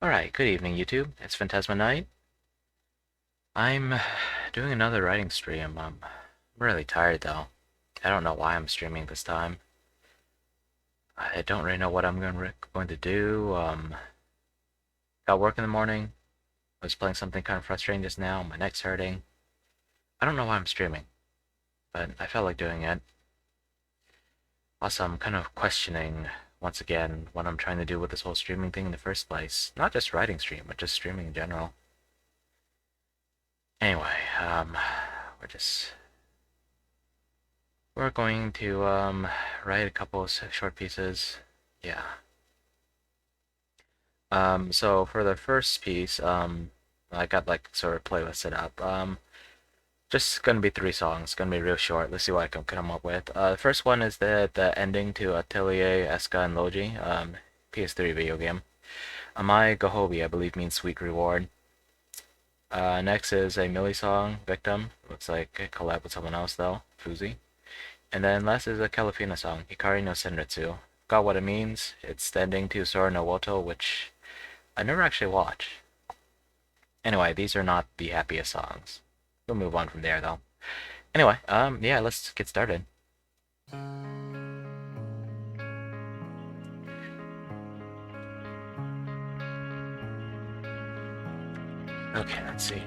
Alright, good evening, YouTube. It's Phantasma Night. I'm doing another writing stream. I'm really tired, though. I don't know why I'm streaming this time. I don't really know what I'm going to do. Got work in the morning. I was playing something kind of frustrating just now. My neck's hurting. I don't know why I'm streaming, but I felt like doing it. Also, I'm kind of questioning, once again, what I'm trying to do with this whole streaming thing in the first place. Not just writing stream, but just streaming in general. Anyway, we're just we're going to write a couple of short pieces. Yeah. So for the first piece, I got like sort of playlist set up. Just gonna be 3 songs. Gonna be real short. Let's see what I can come up with. The first one is the ending to Atelier Eska and Logi, PS3 video game. Amai Gohobi, I believe, means sweet reward. Next is a Millie song, Victim. Looks like a collab with someone else though, Fuzi. And then last is a Calafina song, Hikari no Senritsu. Got what it means. It's the ending to Sora no Woto, which I never actually watched. Anyway, these are not the happiest songs. We'll move on from there though. Anyway, yeah, let's get started. Okay, let's see.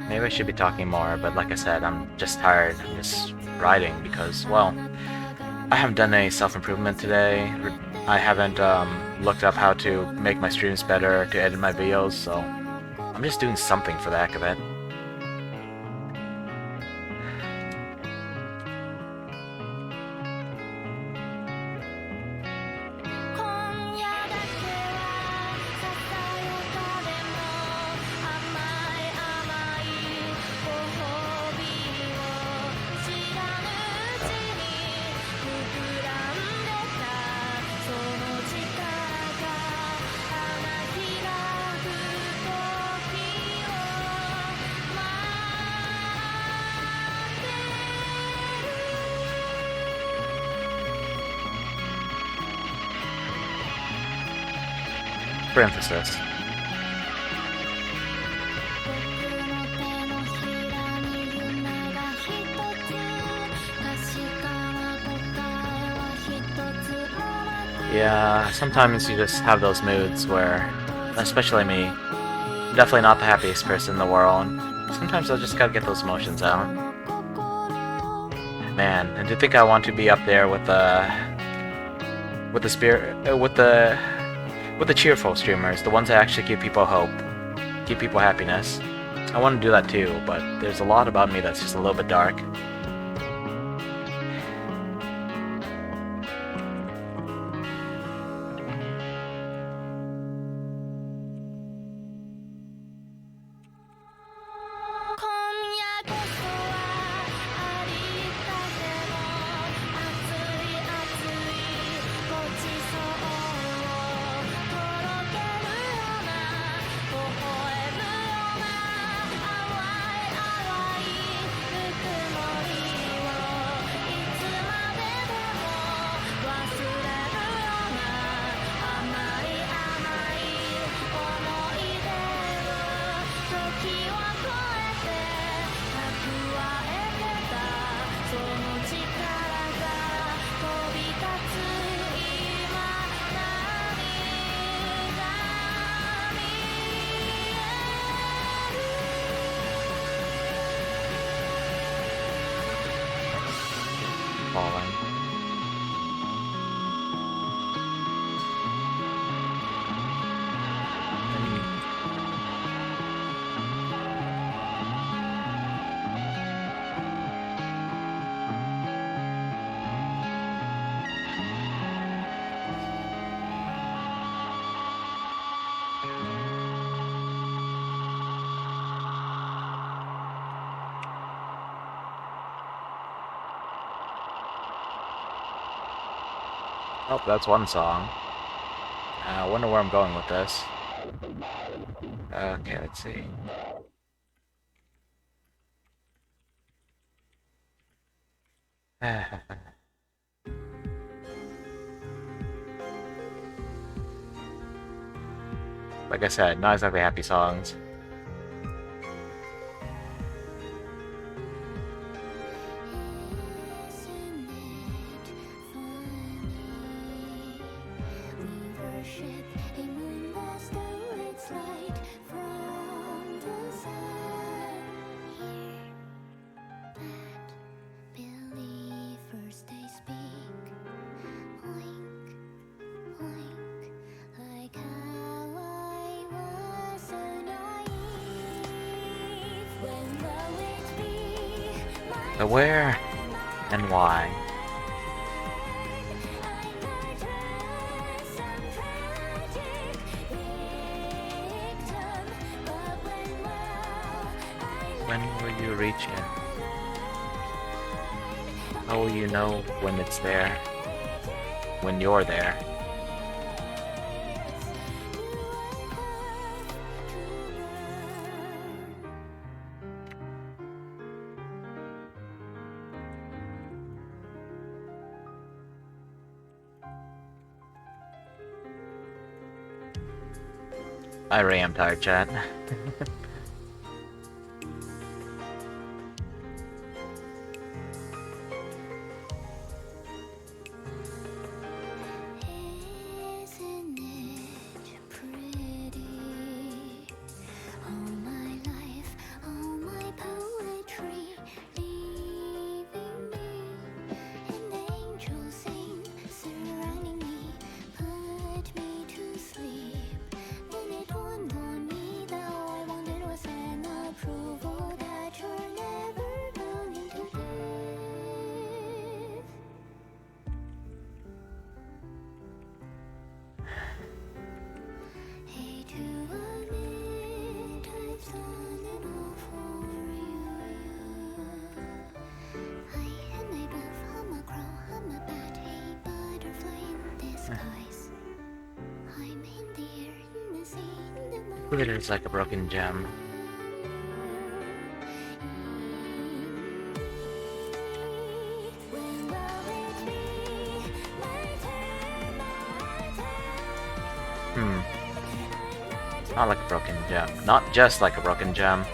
Maybe I should be talking more, but like I said, I'm just tired. I'm just writing because, well, I haven't done any self-improvement today. I haven't looked up how to make my streams better, to edit my videos, so I'm just doing something for the heck of it. For emphasis. Yeah, sometimes you just have those moods where, especially me, I'm definitely not the happiest person in the world. Sometimes I just gotta get those emotions out. Man, and to think I want to be up there with the spirit, with the cheerful streamers, the ones that actually give people hope, give people happiness. I want to do that too, but there's a lot about me that's just a little bit dark. Falling. Oh, that's one song. I wonder where I'm going with this. Okay, let's see. Like I said, not exactly happy songs. But where and why? When will you reach it? How will you know when it's there? When you're there? I really am tired, chat. Glitters like a broken gem. Not like a broken gem. Not just like a broken gem.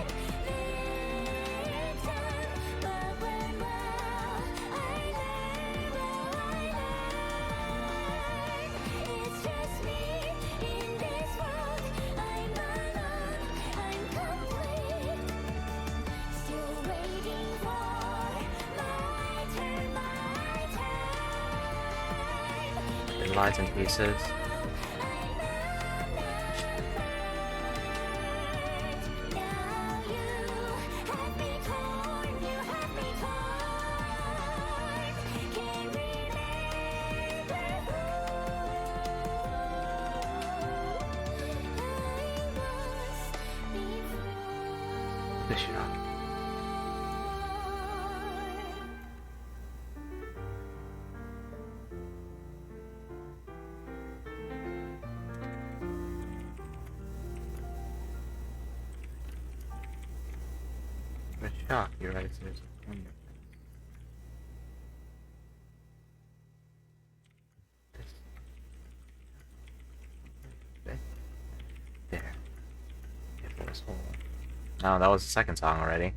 It lies in pieces. The shot. The shock, you're right, there's a wonder. There. It was whole. No, that was the second song already.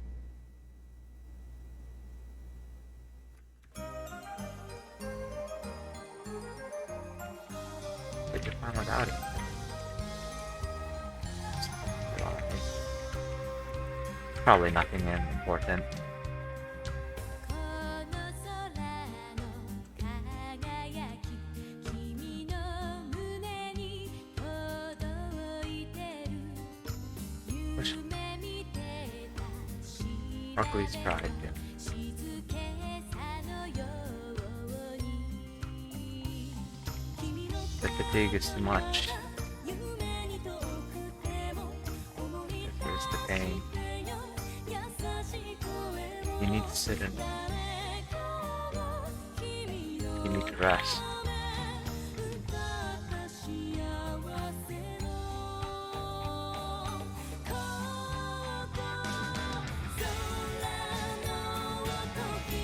Did you find without it? Probably nothing important. Broccoli's pride, yeah. The fatigue is too much. There's the pain. You need to sit in. You need to rest.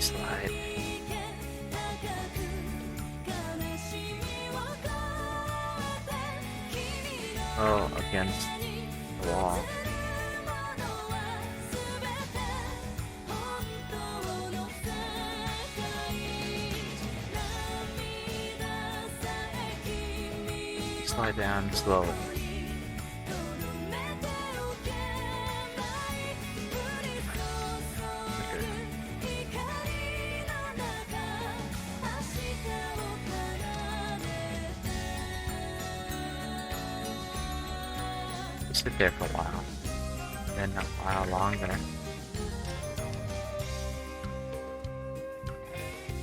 Slide. Oh, against the wall. Slide down slowly. Okay. Just sit there for a while. Then a while longer.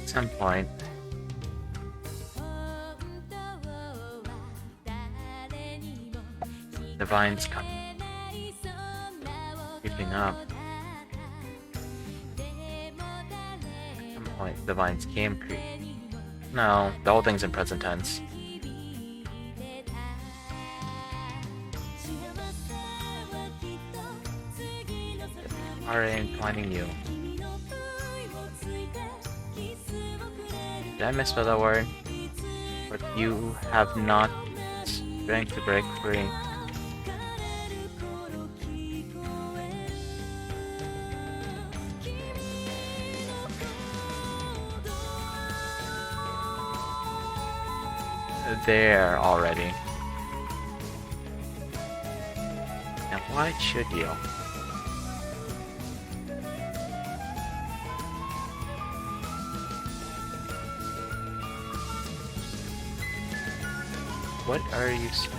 At some point, the vines come creeping up. At some point, the vines came creep. No, the whole thing's in present tense. Are inclining you. Did I misspell that word? But you have not strength to break free. There already. And why should you? What are you searching?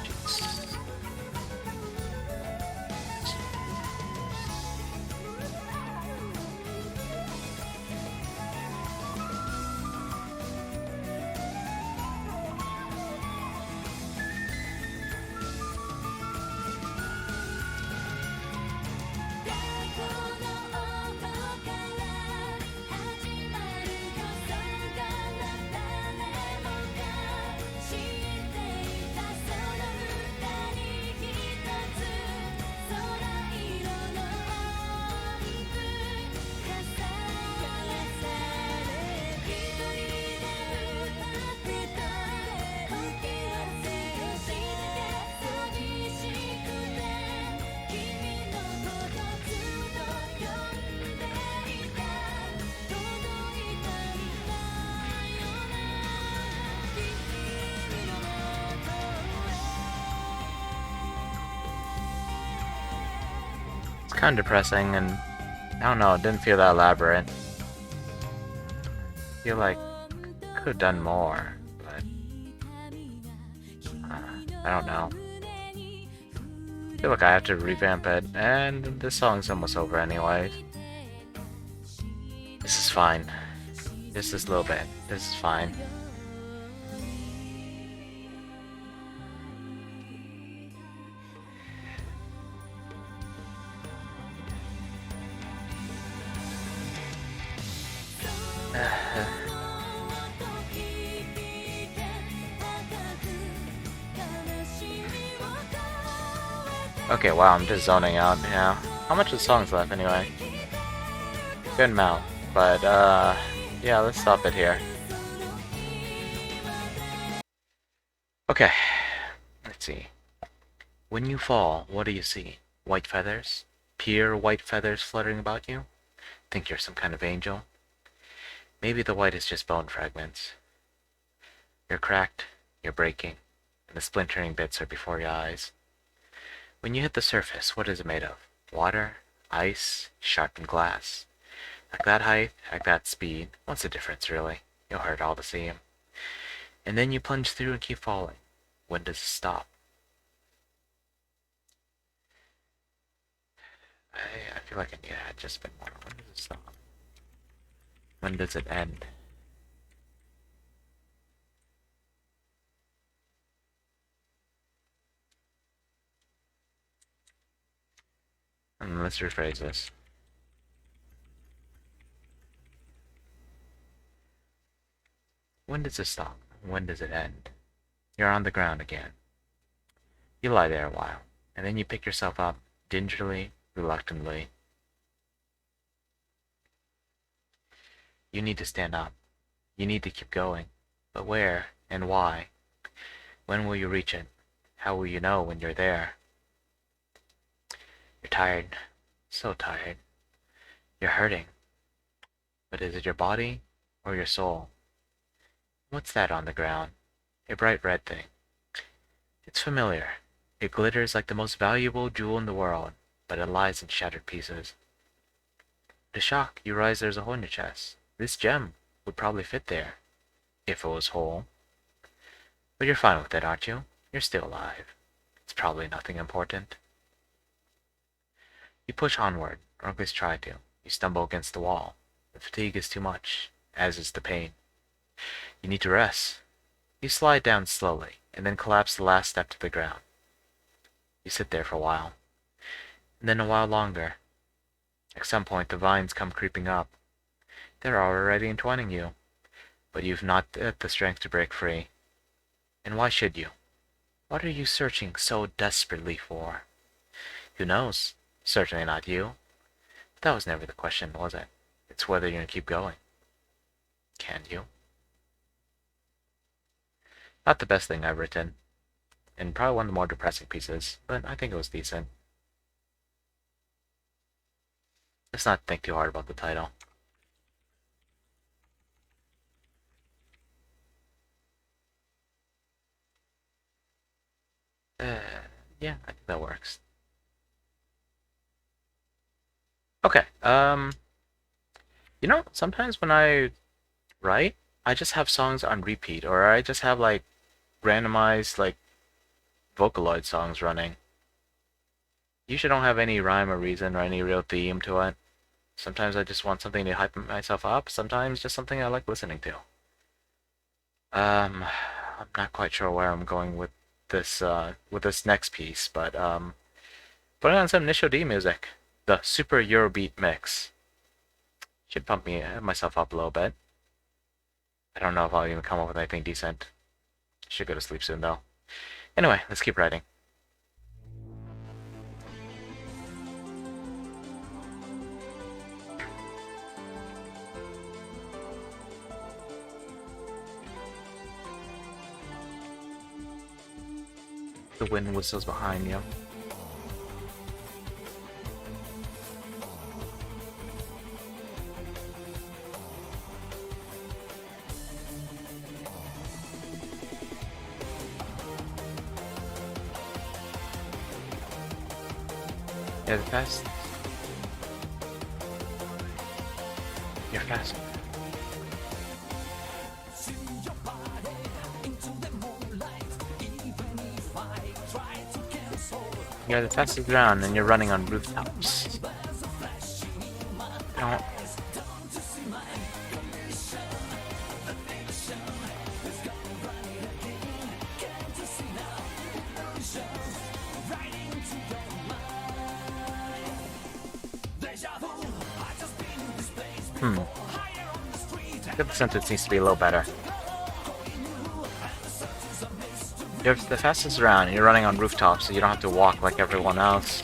Kind of depressing, and I don't know, it didn't feel that elaborate. I feel like could have done more, but I don't know. I feel like I have to revamp it, and this song's almost over anyway. This is fine. Just this little bit. This is fine. Okay, wow, I'm just zoning out, yeah. How much of the song's left anyway? Good amount, but yeah, let's stop it here. Okay, let's see. When you fall, what do you see? White feathers? Pure white feathers fluttering about you? Think you're some kind of angel? Maybe the white is just bone fragments. You're cracked, you're breaking, and the splintering bits are before your eyes. When you hit the surface, what is it made of? Water? Ice? Sharpened glass? At that height, at that speed, what's the difference really? You'll hurt all the same. And then you plunge through and keep falling. When does it stop? I feel like I need to add just a bit more. When does it stop? When does it end? And let's rephrase this. When does it stop? When does it end? You're on the ground again. You lie there a while, and then you pick yourself up, gingerly, reluctantly. You need to stand up. You need to keep going. But where and why? When will you reach it? How will you know when you're there? You're tired. So tired. You're hurting. But is it your body or your soul? What's that on the ground? A bright red thing. It's familiar. It glitters like the most valuable jewel in the world, but it lies in shattered pieces. To shock, you realize there's a hole in your chest. This gem would probably fit there, if it was whole. But you're fine with it, aren't you? You're still alive. It's probably nothing important. You push onward, or at least try to. You stumble against the wall. The fatigue is too much, as is the pain. You need to rest. You slide down slowly, and then collapse the last step to the ground. You sit there for a while, and then a while longer. At some point, the vines come creeping up. They're already entwining you, but you've not the strength to break free. And why should you? What are you searching so desperately for? Who knows? Certainly not you. But that was never the question, was it? It's whether you're gonna keep going. Can you? Not the best thing I've written, and probably one of the more depressing pieces, but I think it was decent. Let's not think too hard about the title. Yeah, I think that works. Okay, you know, sometimes when I write, I just have songs on repeat, or I just have, like, randomized, like, Vocaloid songs running. Usually don't have any rhyme or reason or any real theme to it. Sometimes I just want something to hype myself up, sometimes just something I like listening to. I'm not quite sure where I'm going with this next piece, but, putting on some Initial D music. The Super Eurobeat Mix. Should pump myself up a little bit. I don't know if I'll even come up with anything decent. Should go to sleep soon, though. Anyway, let's keep writing. The wind whistles behind you. Yeah, the fast. You're fast. You're the fastest around, and you're running on rooftops. Don't. I get the sentence needs to be a little better. You're the fastest around, and you're running on rooftops, so you don't have to walk like everyone else.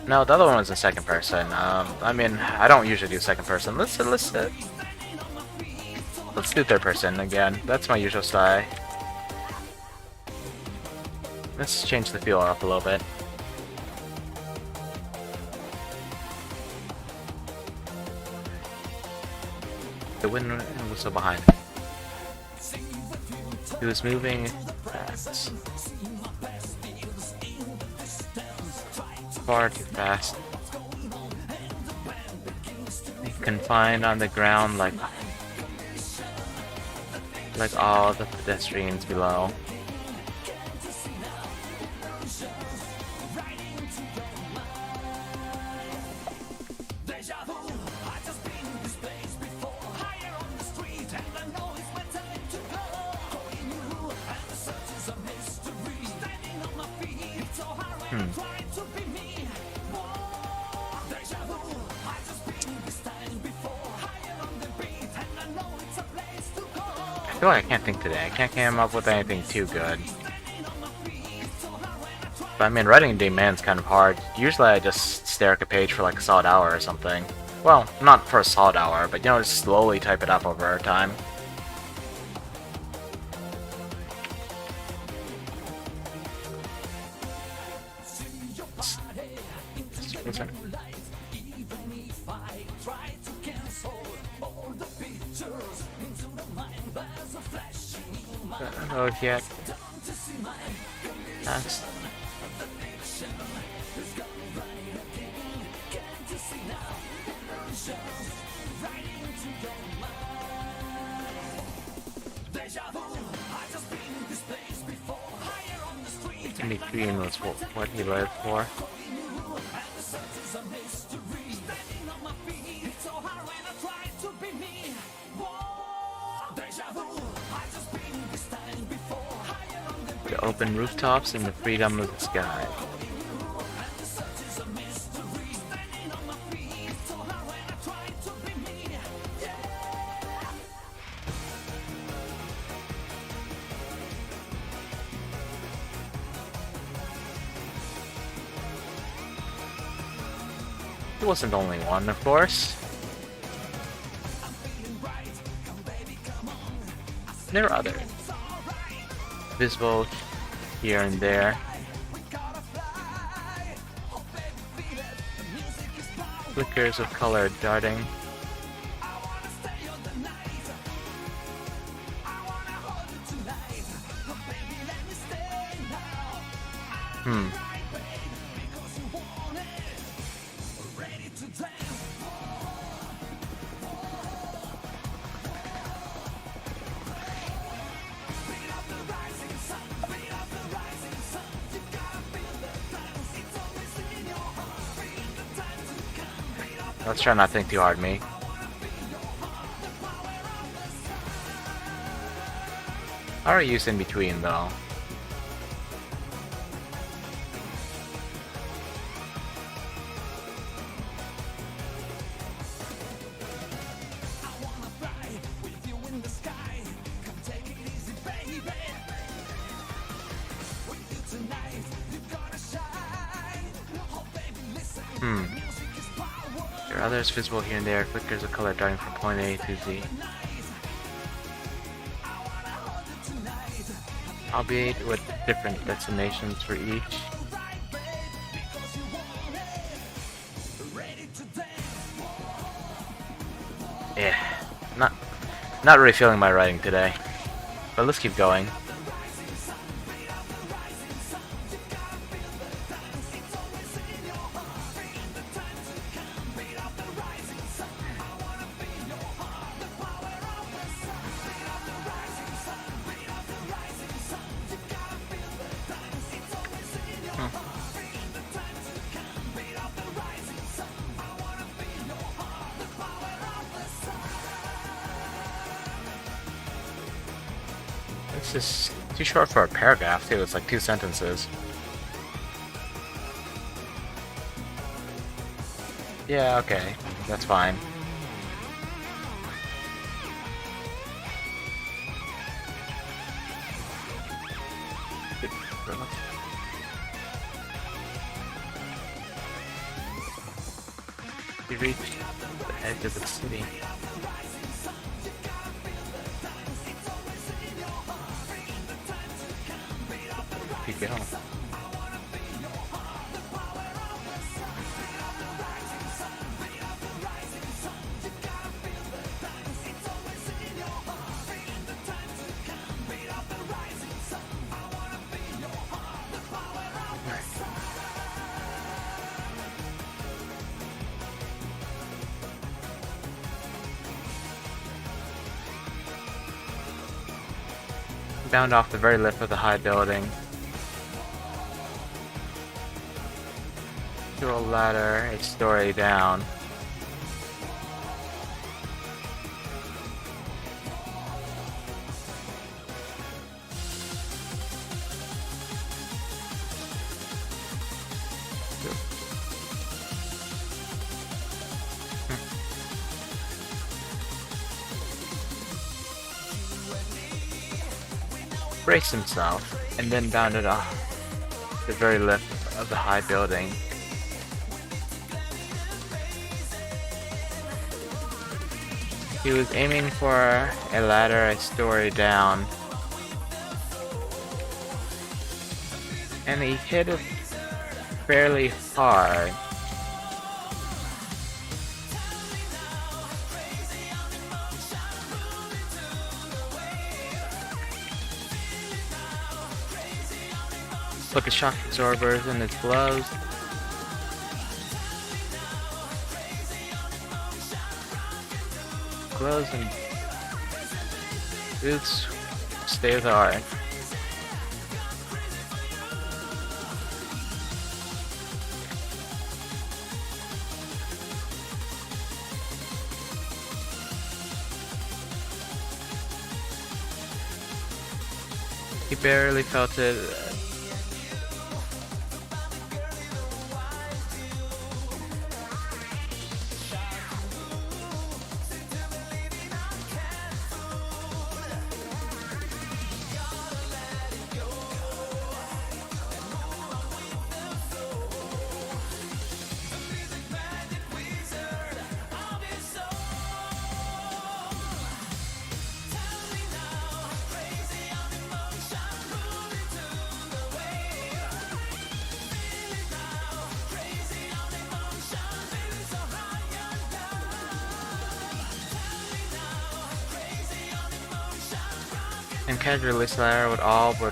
No, the other one was in second person. I mean, I don't usually do second person. Let's do third person again. That's my usual style. Let's change the feel up a little bit. The wind whistle behind him. He was moving fast. Far too fast. Confined on the ground like all the pedestrians below. I feel like I can't think today. I can't come up with anything too good. But I mean, writing Day Man's kind of hard. Usually I just stare at a page for like a solid hour or something. Well, not for a solid hour, but you know, just slowly type it up over time. Oh yeah. That's... in between was what he lived for. The open rooftops and the freedom of the sky. He wasn't the only one, of course. There are others. Visible here and there. Flickers of color darting. Let's try not to think too hard, me. How are you in between, though? There are others visible here and there, flickers of color darting from point A to Z. Albeit with different destinations for each. Yeah, not really feeling my writing today, but let's keep going. This is too short for a paragraph, too. It's like 2 sentences. Yeah, okay. That's fine. We reached the edge of the city. Keep going. Bound off the very lip of the high building. Through a ladder, a story down. Braced himself, and then bounded off the very lip of the high building. He was aiming for a ladder a story down, and he hit it fairly hard. Put the shock absorbers in his gloves. Gloves and boots stay with art. He barely felt it. And casually ladder with all but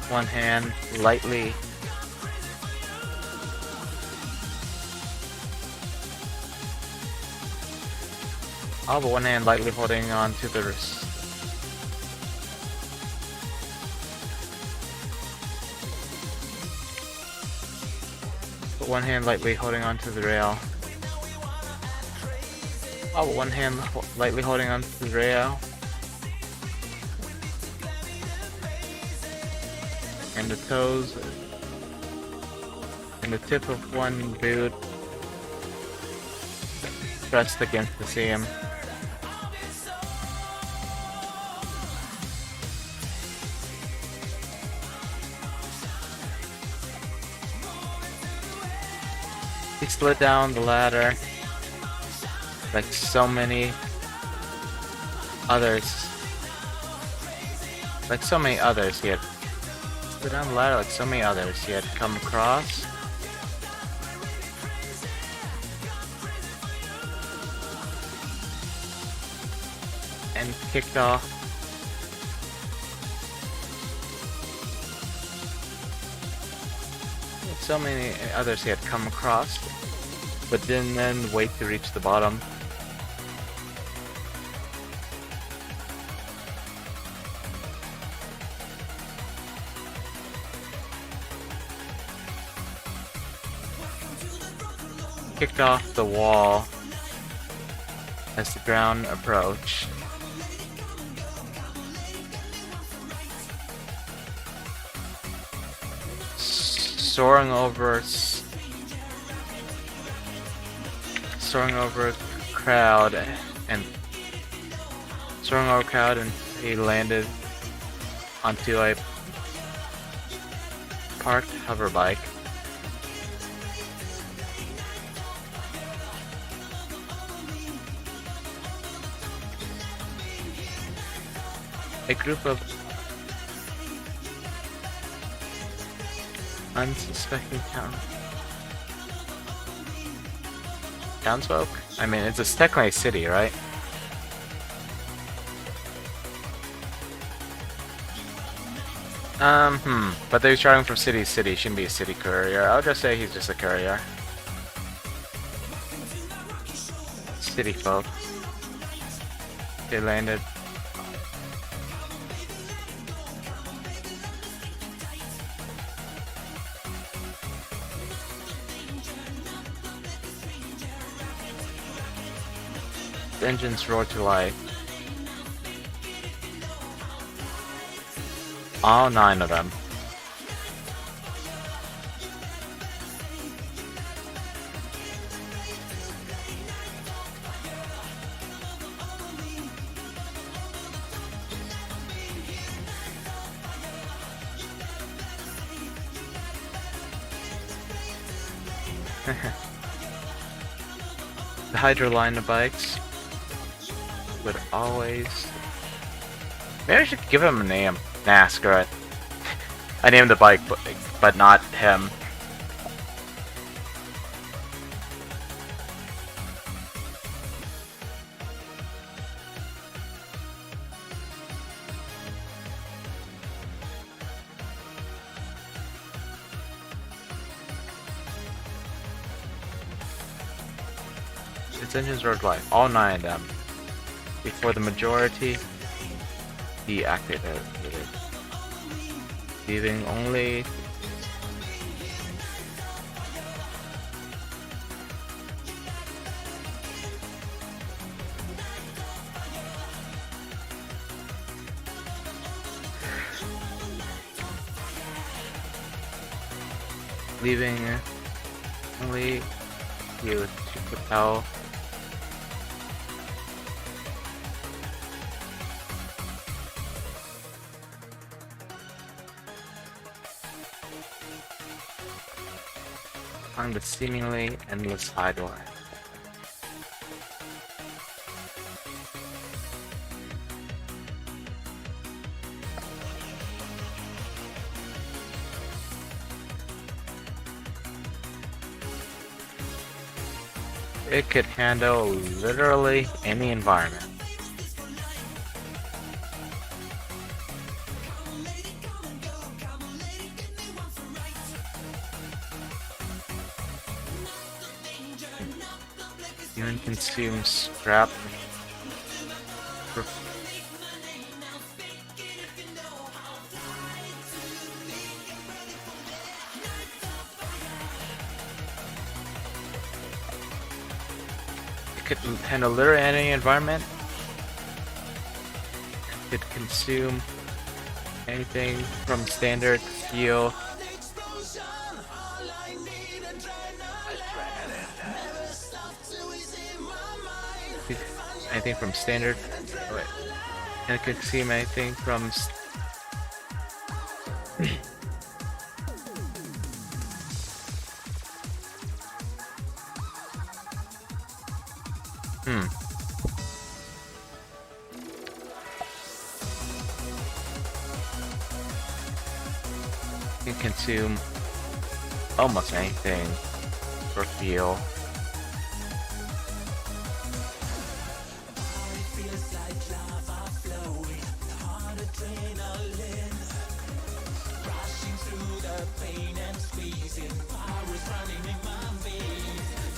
one hand lightly holding on to the wrist. But one hand lightly holding onto the rail. Oh, one hand lightly holding onto the rail. And the toes and the tip of one boot pressed against the seam. He slid down the ladder like so many others. He had slid down the ladder like so many others he had come across. And kicked off. So many others he had come across, but didn't then wait to reach the bottom. Kicked off the wall as the ground approached. Soaring over a crowd, and he landed onto a parked hover bike. A group of unsuspecting townsfolk? I mean, it's technically a city, right? But they're traveling from city to city, shouldn't be a city courier. I'll just say he's just a courier. City folk. They landed. The engines roared to life. All 9 of them. The Hydrolina bikes would always... Maybe I should give him a name. Nah, screw it. I named the bike, but not him. Its engines road life, all 9 of them. Before the majority deactivated. Leaving only only you to propel on the seemingly endless highway. It could handle literally any environment. Even consume scrap. It could handle literally any environment. It could consume anything from standard fuel. Anything from standard. Oh, wait. And it could consume anything from. Can consume almost anything for fuel.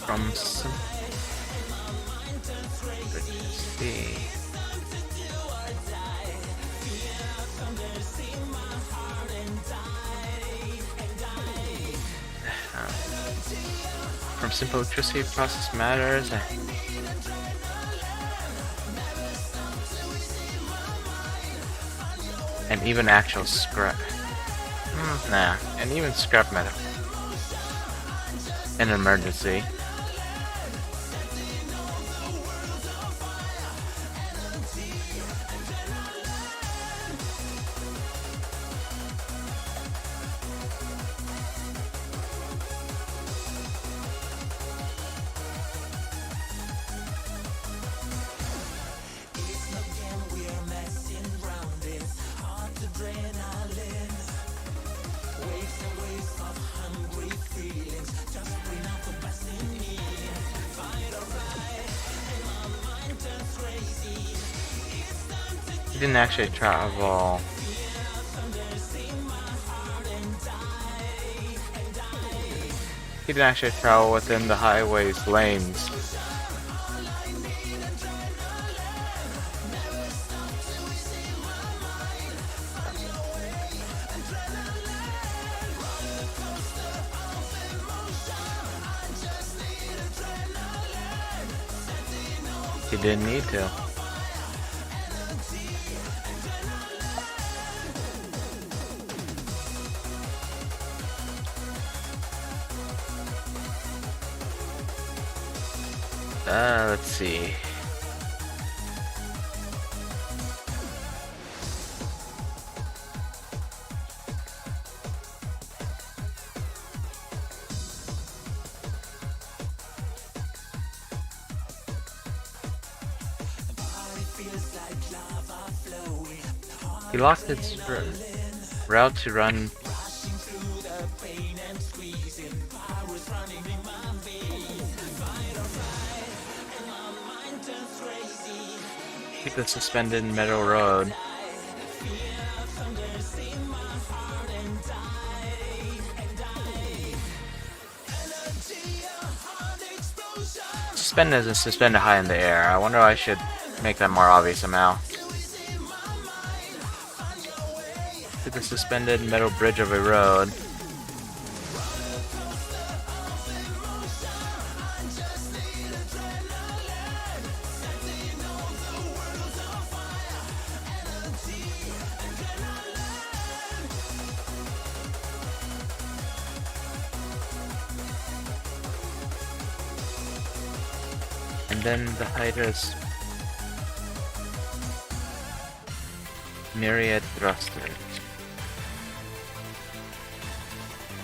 From some... Let's see. From simple electricity process matters. And even actual scrap. Nah, and even scrap metal. An emergency. He didn't actually travel. He didn't actually travel within the highway's lanes. He didn't need to. Let's see. He lost his route to run. Keep the suspended metal road. Suspended is suspended high in the air. I wonder if I should make that more obvious somehow. To the suspended metal bridge of a road. And then the height is myriad thrusters.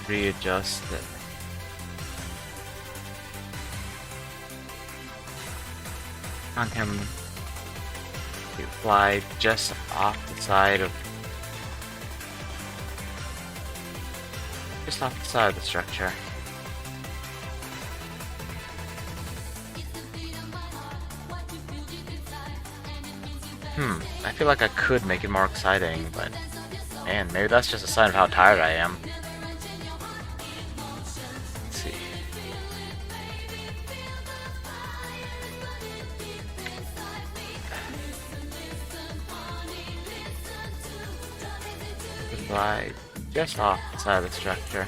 Readjust it. On him to fly just off the side of the structure. I feel like I could make it more exciting, but man, maybe that's just a sign of how tired I am. Let's see. Fly just off the side of the structure.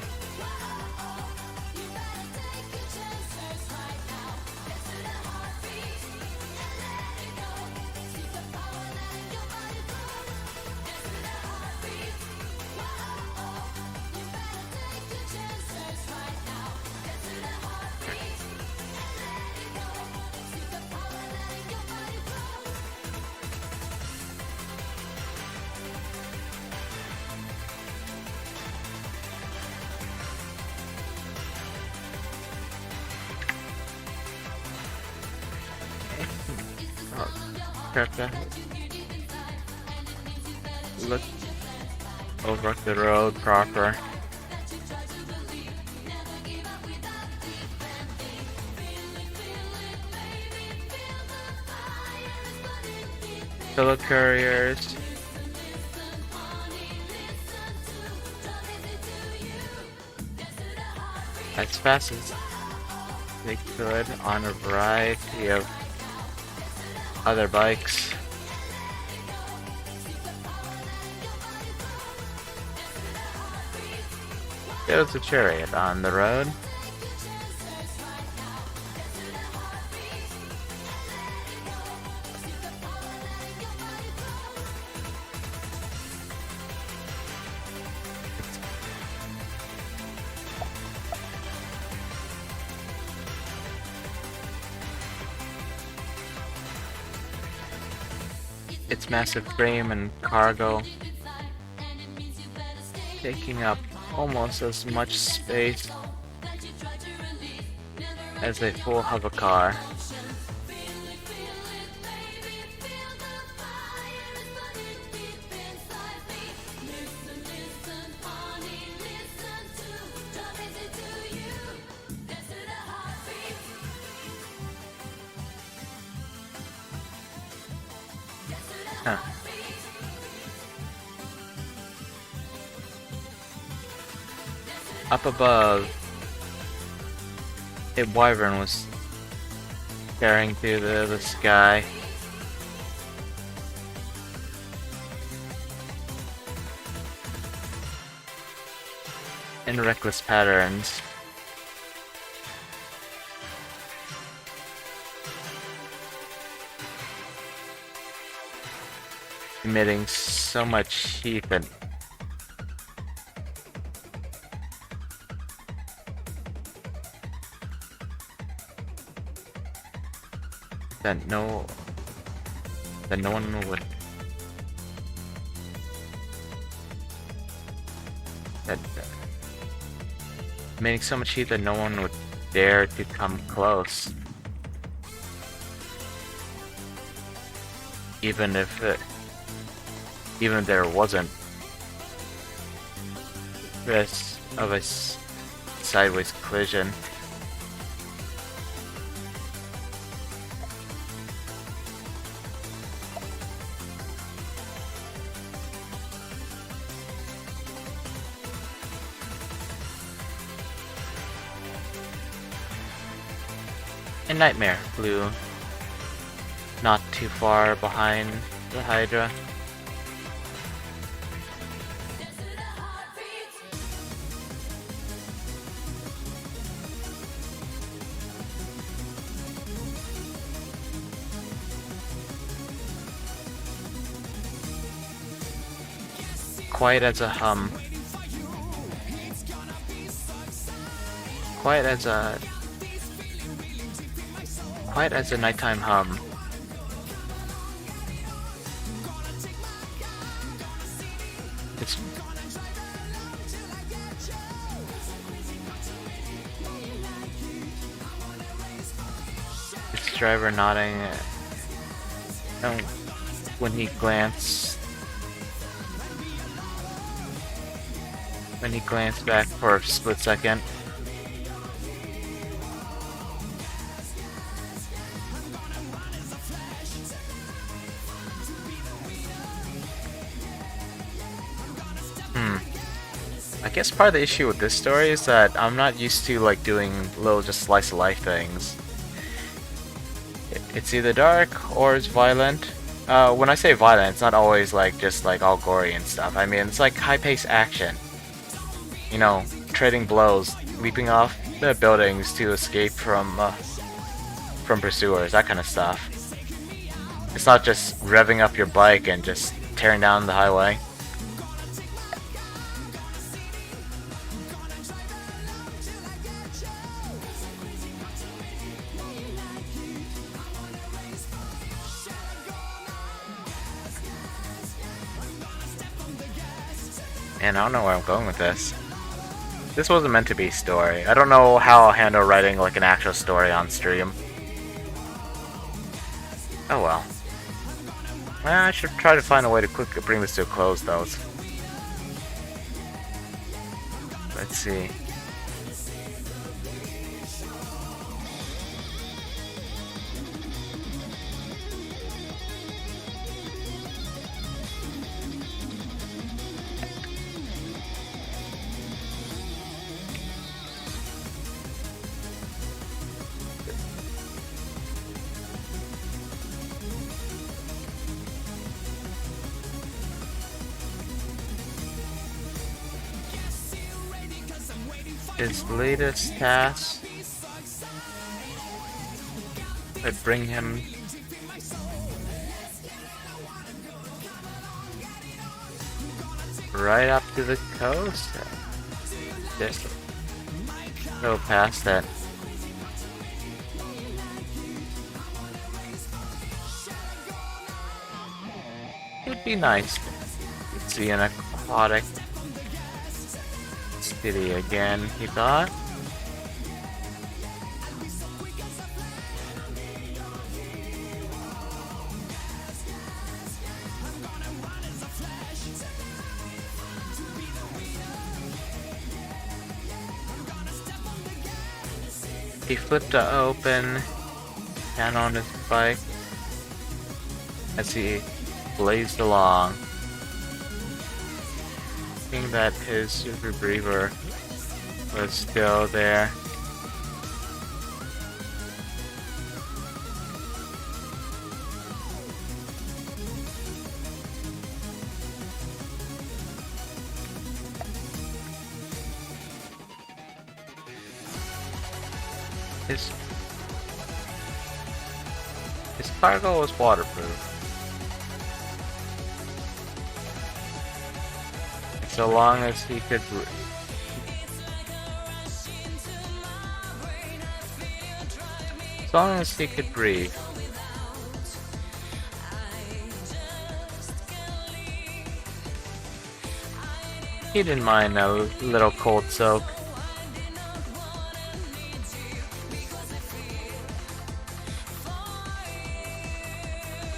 Look over the road proper. Fellow couriers. As fast as they could on a variety of other bikes. There was a chariot on the road. Its massive frame and cargo taking up almost as much space as a full hover car. Huh. Up above, a wyvern was staring to the sky. In reckless patterns. Emitting so much heat that no one would emitting so much heat that no one would dare to come close. even if there wasn't risk of a sideways collision. A nightmare flew not too far behind the Hydra. Quiet as a hum. Quiet as a nighttime hum. Its driver nodding, and when he glanced back for a split second. I guess part of the issue with this story is that I'm not used to like doing little just slice of life things. It's either dark or it's violent. When I say violent, it's not always like just like all gory and stuff. I mean, it's like high-paced action. You know, trading blows, leaping off the buildings to escape from pursuers, that kind of stuff. It's not just revving up your bike and just tearing down the highway. And I don't know where I'm going with this. This wasn't meant to be a story. I don't know how I'll handle writing like an actual story on stream. Oh well. I should try to find a way to quickly bring this to a close though. Let's see. His latest task would bring him right up to the coast. Just go past that. It'd be nice to see an aquatic city again, he thought. He flipped it open, down on his bike, as he blazed along, thinking that his super breather was still there. His cargo was waterproof. So long as he could breathe. He didn't mind a little cold soak.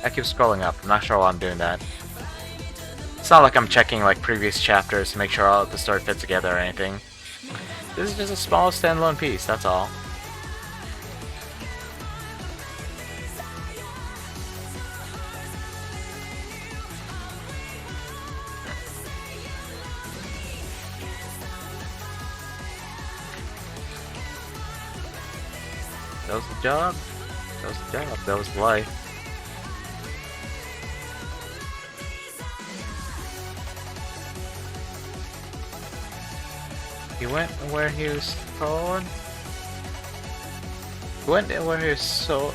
I keep scrolling up. I'm not sure why I'm doing that. It's not like I'm checking like previous chapters to make sure all the story fits together or anything. This is just a small standalone piece, that's all. That was the job. That was the job. That was life. He went where he was told. He went where he was told.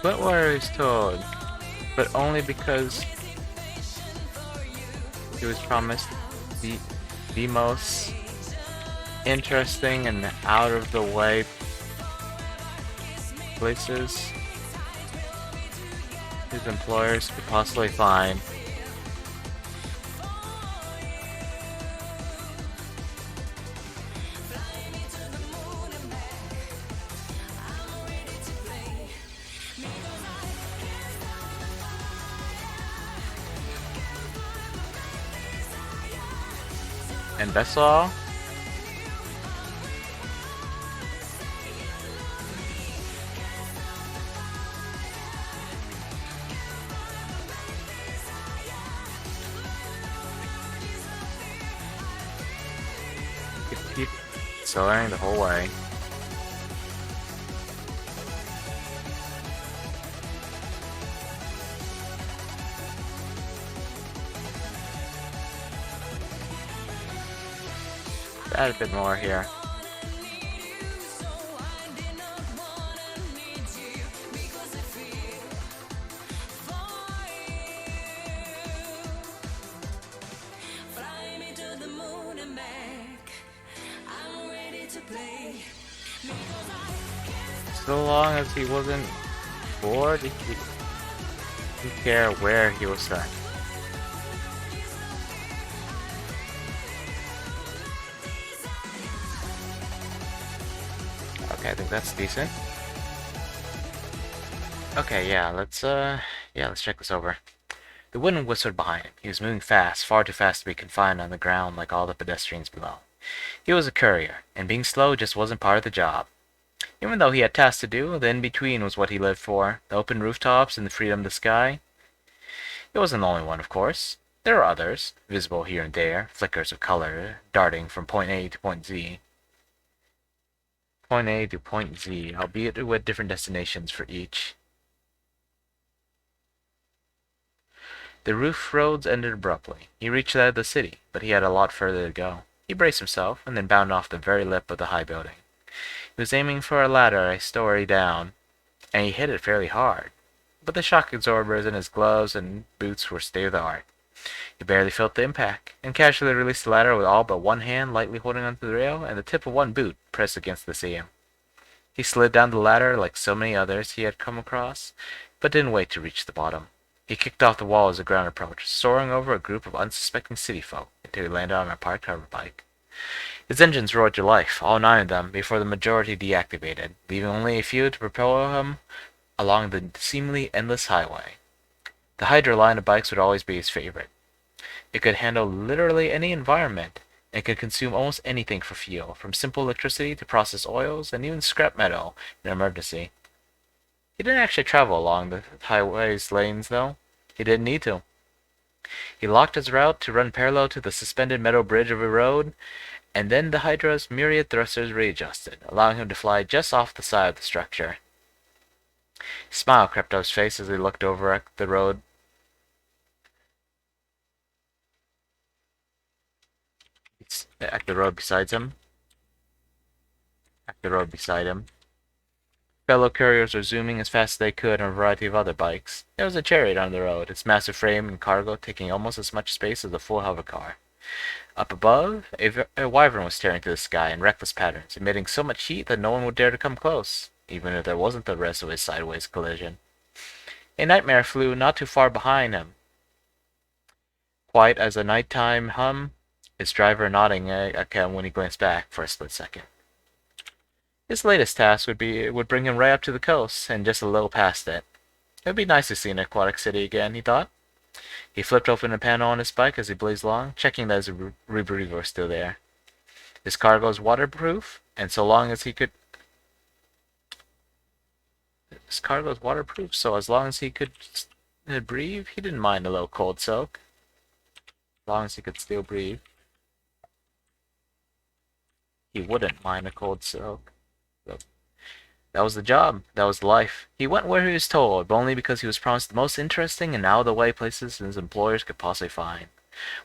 Went where he was told, but only because he was promised the most interesting and out of the way places his employers could possibly find. And that's all. Keep accelerating the whole way. Add a bit more here. So long as he wasn't bored, he didn't care where he was sent. Okay, I think that's decent. Okay, yeah, let's check this over. The wind whistled behind him. He was moving fast, far too fast to be confined on the ground like all the pedestrians below. He was a courier, and being slow just wasn't part of the job. Even though he had tasks to do, the in-between was what he lived for. The open rooftops and the freedom of the sky. He wasn't the only one, of course. There were others, visible here and there, flickers of color, darting from point A to point Z. Point A to point Z, albeit with different destinations for each. The roof roads ended abruptly. He reached that of the city, but he had a lot further to go. He braced himself, and then bounded off the very lip of the high building. He was aiming for a ladder a story down, and he hit it fairly hard. But the shock absorbers in his gloves and boots were state-of-the-art. He barely felt the impact, and casually released the ladder with all but one hand lightly holding onto the rail and the tip of one boot pressed against the seam. He slid down the ladder like so many others he had come across, but didn't wait to reach the bottom. He kicked off the wall as the ground approached, soaring over a group of unsuspecting city folk until he landed on a parked hover bike. His engines roared to life, all 9 of them, before the majority deactivated, leaving only a few to propel him along the seemingly endless highway. The Hydra line of bikes would always be his favorite. It could handle literally any environment, and could consume almost anything for fuel, from simple electricity to processed oils and even scrap metal in an emergency. He didn't actually travel along the highway's lanes, though. He didn't need to. He locked his route to run parallel to the suspended metal bridge of a road, and then the Hydra's myriad thrusters readjusted, allowing him to fly just off the side of the structure. A smile crept up his face as he looked over at the road. At the road beside him. Fellow couriers were zooming as fast as they could on a variety of other bikes. There was a chariot on the road, its massive frame and cargo taking almost as much space as a full hover car. Up above, a wyvern was staring to the sky in reckless patterns, emitting so much heat that no one would dare to come close, even if there wasn't the risk of a sideways collision. A nightmare flew not too far behind him, quiet as a nighttime hum, his driver nodding at him when he glanced back for a split second. His latest task would bring him right up to the coast and just a little past it. It would be nice to see an aquatic city again, he thought. He flipped open a panel on his bike as he blazed along, checking that his rebreather was still there. His cargo was waterproof, and so long as he could his cargo was waterproof, so as long as he could breathe, he didn't mind a little cold soak. As long as he could still breathe, he wouldn't mind a cold soak. So that was the job. That was life. He went where he was told, but only because he was promised the most interesting and out-of-the-way places his employers could possibly find.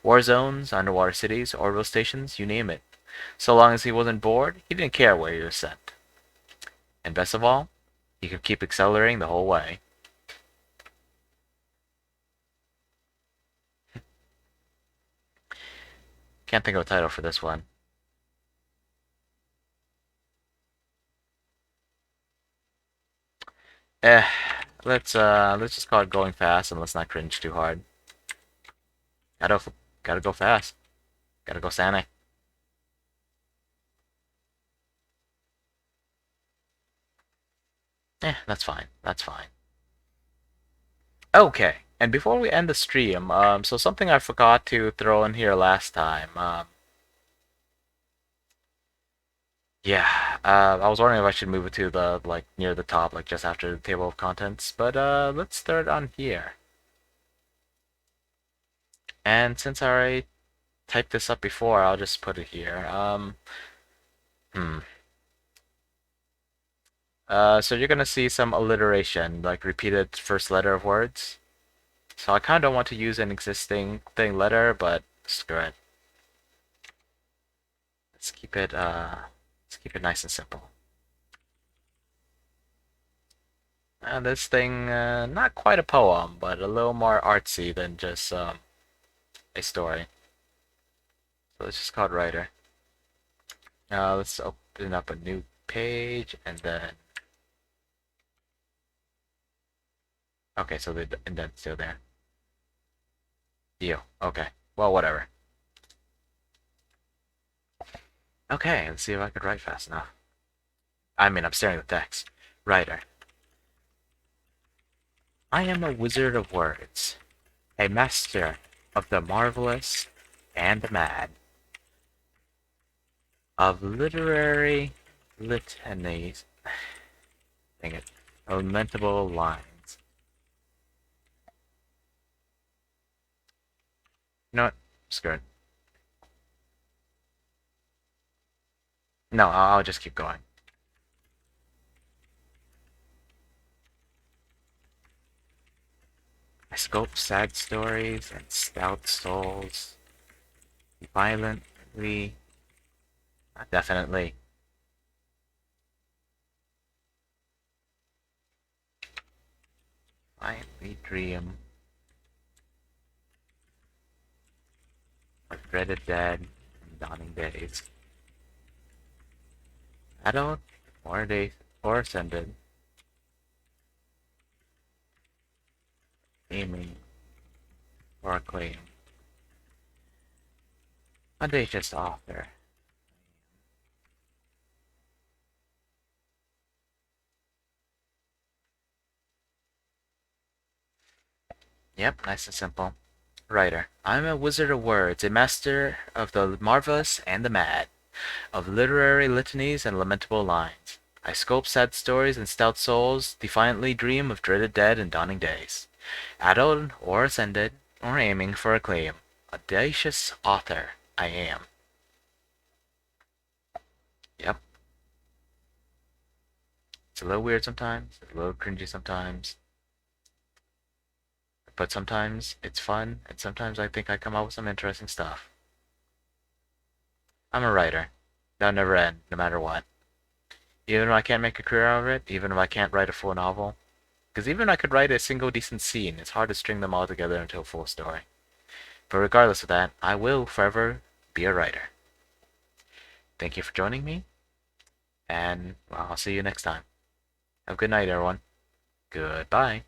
War zones, underwater cities, orbital stations, you name it. So long as he wasn't bored, he didn't care where he was sent. And best of all, he could keep accelerating the whole way. Can't think of a title for this one. Eh, let's just call it going fast and let's not cringe too hard. Gotta gotta go fast. Gotta go Santa. That's fine. That's fine. Okay, and before we end the stream, so something I forgot to throw in here last time. Yeah, I was wondering if I should move it to the like near the top, like just after the table of contents. But let's start on here. And since I already typed this up before, I'll just put it here. Hmm. So you're gonna see some alliteration, like repeated first letter of words. So I kind of don't want to use an existing thing letter, but screw it. Let's keep it nice and simple. This thing, not quite a poem, but a little more artsy than just a story. So let's just call it writer. Let's open up a new page and then. Okay, so the indent's still there. Deal. Okay. Well, whatever. Okay, let's see if I could write fast enough. I mean, I'm staring at the text. Writer. I am a wizard of words, a master of the marvelous and the mad, of literary litanies. Dang it. Lamentable lines. You know what? Screw it. No, I'll just keep going. I scope sad stories and stout souls. Violently. Definitely. Violently dream of dreaded dead and dawning days. Adult or they or ascended. Aiming for acclaim. Audacious author. Yep, nice and simple. Writer. I'm a wizard of words, a master of the marvelous and the mad, of literary litanies and lamentable lines. I sculpt sad stories and stout souls, defiantly dream of dreaded dead and dawning days. Adult or ascended, or aiming for acclaim. Audacious author I am. Yep. It's a little weird sometimes, a little cringy sometimes. But sometimes it's fun, and sometimes I think I come up with some interesting stuff. I'm a writer. That'll never end, no matter what. Even if I can't make a career out of it, even if I can't write a full novel. Because even if I could write a single decent scene, it's hard to string them all together into a full story. But regardless of that, I will forever be a writer. Thank you for joining me, and well, I'll see you next time. Have a good night, everyone. Goodbye.